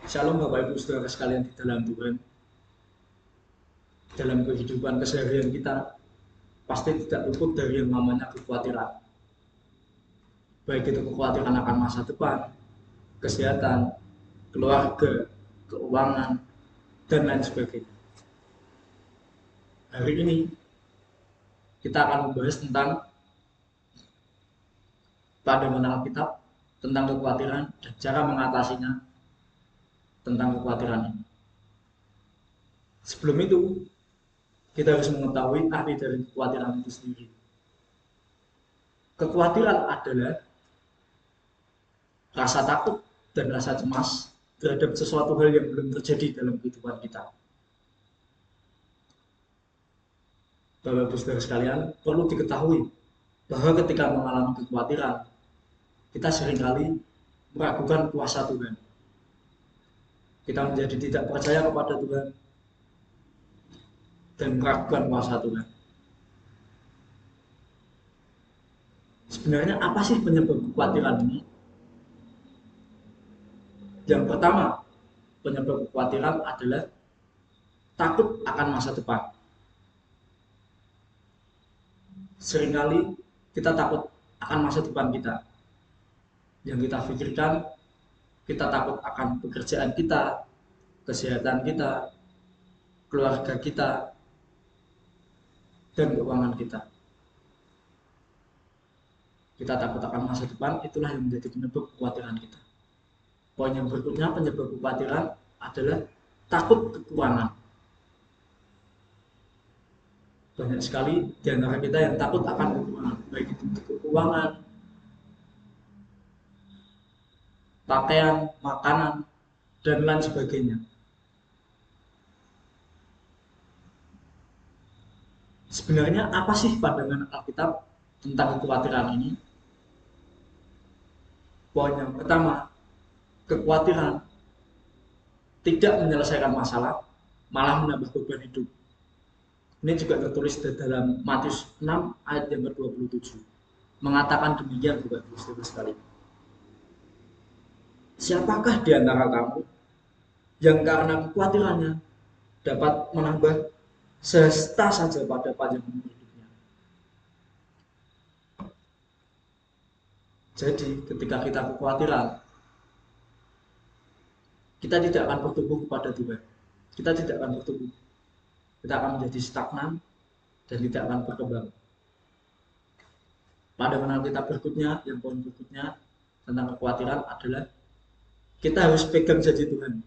Shalom Bapak Ibu Saudara sekalian di dalam Tuhan. Dalam kehidupan keseharian kita pasti tidak luput dari yang namanya kekhawatiran. Baik itu kekhawatiran akan masa depan, kesehatan, keluarga, keuangan, dan lain sebagainya. Hari ini kita akan membahas tentang pandangan Alkitab tentang kekhawatiran dan cara mengatasinya tentang kekhawatiran ini. Sebelum itu, kita harus mengetahui arti dari kekhawatiran itu sendiri. Kekhawatiran adalah rasa takut dan rasa cemas terhadap sesuatu hal yang belum terjadi dalam kehidupan kita. Bapak Ibu Saudara sekalian, perlu diketahui bahwa ketika mengalami kekhawatiran, kita seringkali meragukan kuasa Tuhan. Kita menjadi tidak percaya kepada Tuhan dan meragukan kuasa Tuhan. Sebenarnya apa sih penyebab kekhawatiran ini? Yang pertama, penyebab kekhawatiran adalah takut akan masa depan. Seringkali kita takut akan masa depan kita. Yang kita pikirkan, kita takut akan pekerjaan kita, kesehatan kita, keluarga kita, dan keuangan kita. Kita takut akan masa depan, itulah yang menjadi penyebab kekhawatiran kita. Poin yang berikutnya, penyebab kekhawatiran adalah takut kekurangan. Banyak sekali di antara kita yang takut akan kekurangan, baik itu keuangan, pakaian, makanan, dan lain sebagainya. Sebenarnya apa sih pandangan Alkitab tentang kekhawatiran ini? Poin yang pertama, kekhawatiran tidak menyelesaikan masalah, malah menambah beban hidup. Ini juga tertulis dalam Matius 6 ayat yang ke-27. Mengatakan demikian juga Saudara sekalian. Siapakah di antara kamu yang karena kekhawatirannya dapat menambah sehasta saja pada panjang umur hidupnya? Jadi ketika kita kekhawatiran, kita tidak akan bertumbuh kepada Tuhan. Kita tidak akan bertumbuh. Kita akan menjadi stagnan dan tidak akan berkembang. Pandangan kita berikutnya, yang poin berikutnya tentang kekhawatiran adalah kita harus pegang janji Tuhan.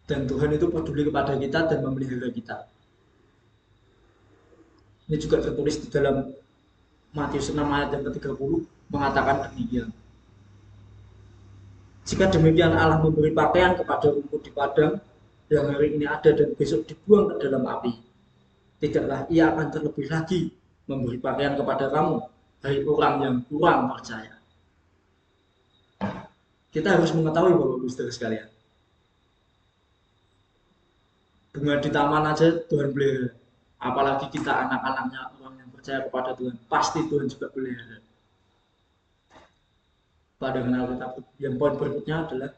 Dan Tuhan itu peduli kepada kita dan memelihara kita. Ini juga tertulis di dalam Matius 6 ayat yang ke-30 mengatakan demikian. Jika demikian Allah memberi pakaian kepada rumput di padang yang hari ini ada dan besok dibuang ke dalam api, tidaklah ia akan terlebih lagi memberi pakaian kepada kamu, hai orang yang kurang percaya. Kita harus mengetahui Bapak Ibu Saudara sekalian, bunga di taman aja Tuhan pelihara, apalagi kita anak-anaknya orang yang percaya kepada Tuhan, pasti Tuhan juga pelihara. Pandangan Alkitab yang poin berikutnya adalah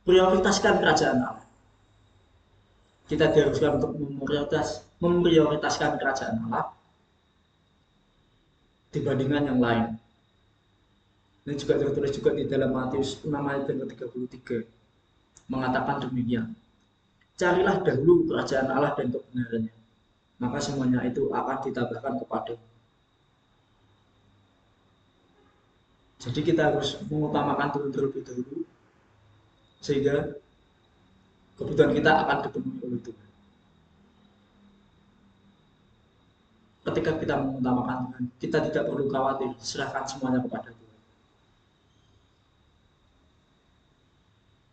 prioritaskan kerajaan Allah. Kita diharuskan untuk memprioritaskan kerajaan Allah dibandingkan yang lain. Ini juga tertulis juga di dalam Matius 6 ayat yang ke-33 mengatakan demikian. Carilah dahulu kerajaan Allah dan kebenarannya, maka semuanya itu akan ditambahkan kepadamu. Jadi kita harus mengutamakan Tuhan terlebih dahulu sehingga kebutuhan kita akan dipenuhi oleh Tuhan. Ketika kita mengutamakan Tuhan, kita tidak perlu khawatir, serahkan semuanya kepada Tuhan.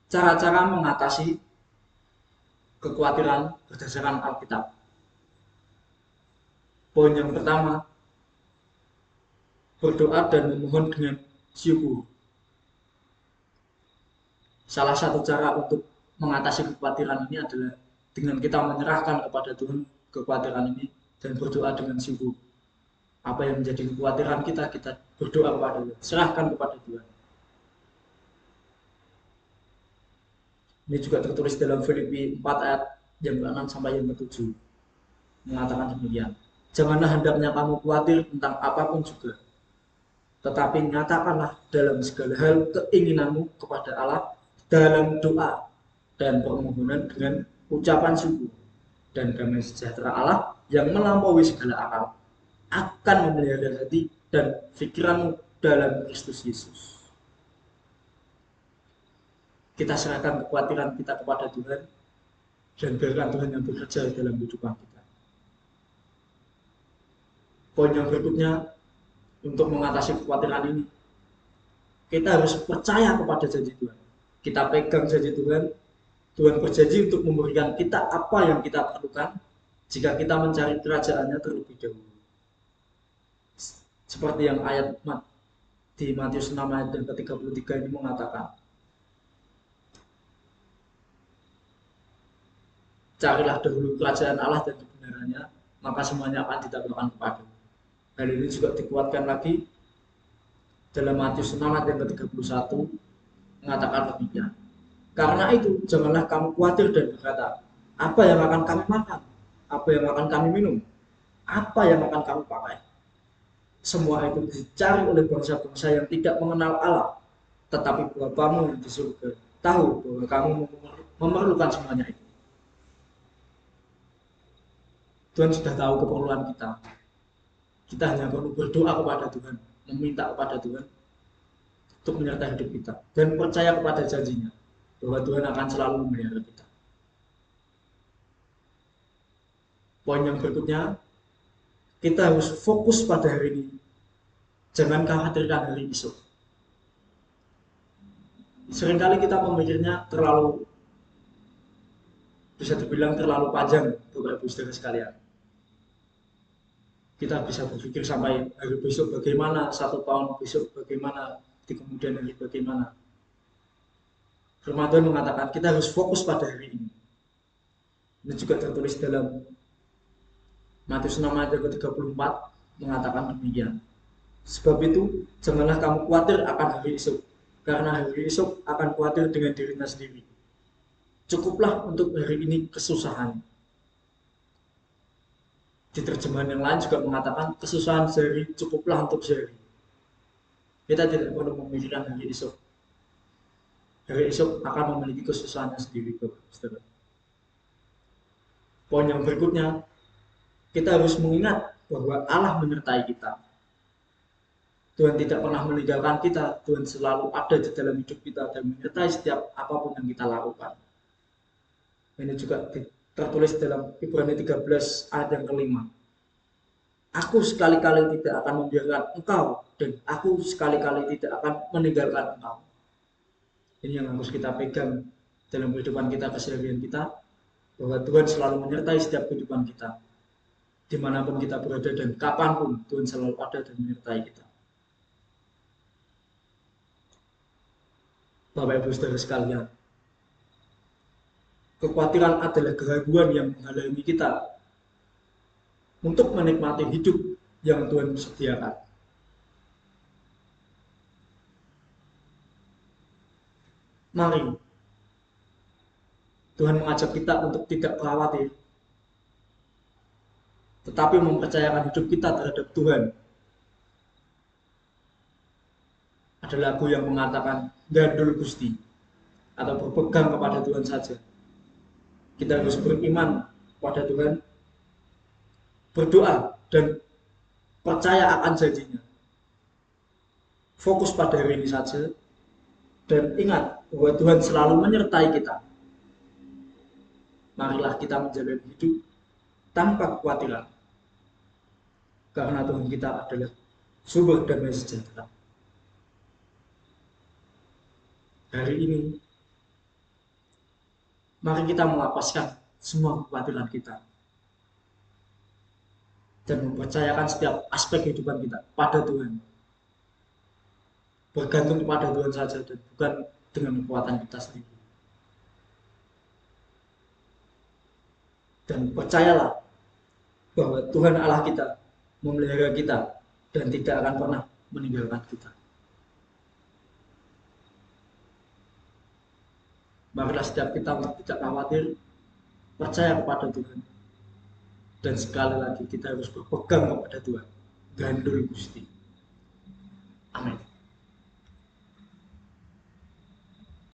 Cara-cara mengatasi kekhawatiran berdasarkan Alkitab. Poin yang pertama, berdoa dan memohon dengan syukur. Salah satu cara untuk mengatasi kekhawatiran ini adalah dengan kita menyerahkan kepada Tuhan kekhawatiran ini dan berdoa dengan syukur. Apa yang menjadi kekhawatiran kita, kita berdoa kepada Tuhan, serahkan kepada Tuhan. Ini juga tertulis dalam Filipi 4 ayat yang ke-6 sampai yang ke-7. Mengatakan demikian. Janganlah hendaknya kamu khawatir tentang apapun juga, tetapi nyatakanlah dalam segala hal keinginanmu kepada Allah dalam doa dan permohonan dengan ucapan syukur, dan damai sejahtera Allah yang melampaui segala akal akan memelihara hati dan pikiranmu dalam Kristus Yesus. Kita serahkan kekhawatiran kita kepada Tuhan dan biarkan Tuhan yang bekerja dalam kehidupan kita. Poin yang berikutnya, untuk mengatasi kekhawatiran ini, kita harus percaya kepada janji Tuhan. Kita pegang janji Tuhan. Tuhan berjanji untuk memberikan kita apa yang kita perlukan jika kita mencari kerajaannya terlebih dahulu. Seperti yang ayat di Matius 6 ayat yang ke-33 ini mengatakan, carilah dahulu kerajaan Allah dan kebenarannya, maka semuanya akan ditambahkan kepadamu. Hal ini juga dikuatkan lagi dalam Matius 6 ayat yang ke-31 mengatakan demikian. Karena itu, janganlah kamu khawatir dan berkata, apa yang akan kami makan? Apa yang akan kami minum? Apa yang akan kami pakai? Semua itu dicari oleh bangsa-bangsa yang tidak mengenal Allah. Tetapi Bapamu yang di surga tahu bahwa kamu memerlukan semuanya itu. Tuhan sudah tahu keperluan kita. Kita hanya perlu berdoa kepada Tuhan, meminta kepada Tuhan untuk menyertai hidup kita dan percaya kepada janjinya bahwa Tuhan akan selalu memelihara kita. Poin yang berikutnya, kita harus fokus pada hari ini. Jangan khawatirkan hari esok. Seringkali kita memikirnya terlalu, bisa dibilang terlalu panjang, Bapak Ibu Saudara sekalian. Kita bisa berpikir sampai hari besok bagaimana, 1 tahun besok bagaimana, di kemudian hari bagaimana. Firman Tuhan mengatakan kita harus fokus pada hari ini. Ini juga tertulis dalam Matius 6 ayat ke-34 mengatakan demikian. Sebab itu janganlah kamu khawatir akan hari esok, karena hari esok akan khawatir dengan dirinya sendiri. Cukuplah untuk hari ini kesusahan. Di terjemahan yang lain juga mengatakan kesusahan sehari cukuplah untuk sehari. Kita tidak perlu memikirkan hari esok. Hari esok akan memiliki kesusahannya sendiri, Saudara. Poin yang berikutnya, kita harus mengingat bahwa Allah menyertai kita. Tuhan tidak pernah meninggalkan kita. Tuhan selalu ada di dalam hidup kita dan menyertai setiap apapun yang kita lakukan. Ini juga tertulis dalam Ibrani 13 ayat yang ke-5. Aku sekali-kali tidak akan membiarkan engkau dan aku sekali-kali tidak akan meninggalkan engkau. Ini yang harus kita pegang dalam kehidupan kita, keseharian kita, bahwa Tuhan selalu menyertai setiap kehidupan kita. Dimanapun kita berada dan kapanpun Tuhan selalu ada dan menyertai kita. Bapak Ibu Saudara sekalian, kekhawatiran adalah keraguan yang menghalangi kita untuk menikmati hidup yang Tuhan sediakan. Mari Tuhan mengajak kita untuk tidak khawatir, tetapi mempercayakan hidup kita terhadap Tuhan. Ada lagu yang mengatakan gandul Gusti, atau berpegang kepada Tuhan saja. Kita harus beriman pada Tuhan, berdoa dan percaya akan janjinya. Fokus pada hari ini saja dan ingat bahwa Tuhan selalu menyertai kita. Marilah kita menjalani hidup tanpa kekhawatiran, karena Tuhan kita adalah sumber damai sejahtera. Hari ini, mari kita melepaskan semua kekhawatiran kita dan mempercayakan setiap aspek kehidupan kita pada Tuhan. Bergantung kepada Tuhan saja dan bukan dengan kekuatan kita sendiri. Dan percayalah bahwa Tuhan Allah kita memelihara kita dan tidak akan pernah meninggalkan kita. Maka setiap kita tidak khawatir, percaya kepada Tuhan. Dan sekali lagi kita harus berpegang kepada Tuhan. Gandul Gusti.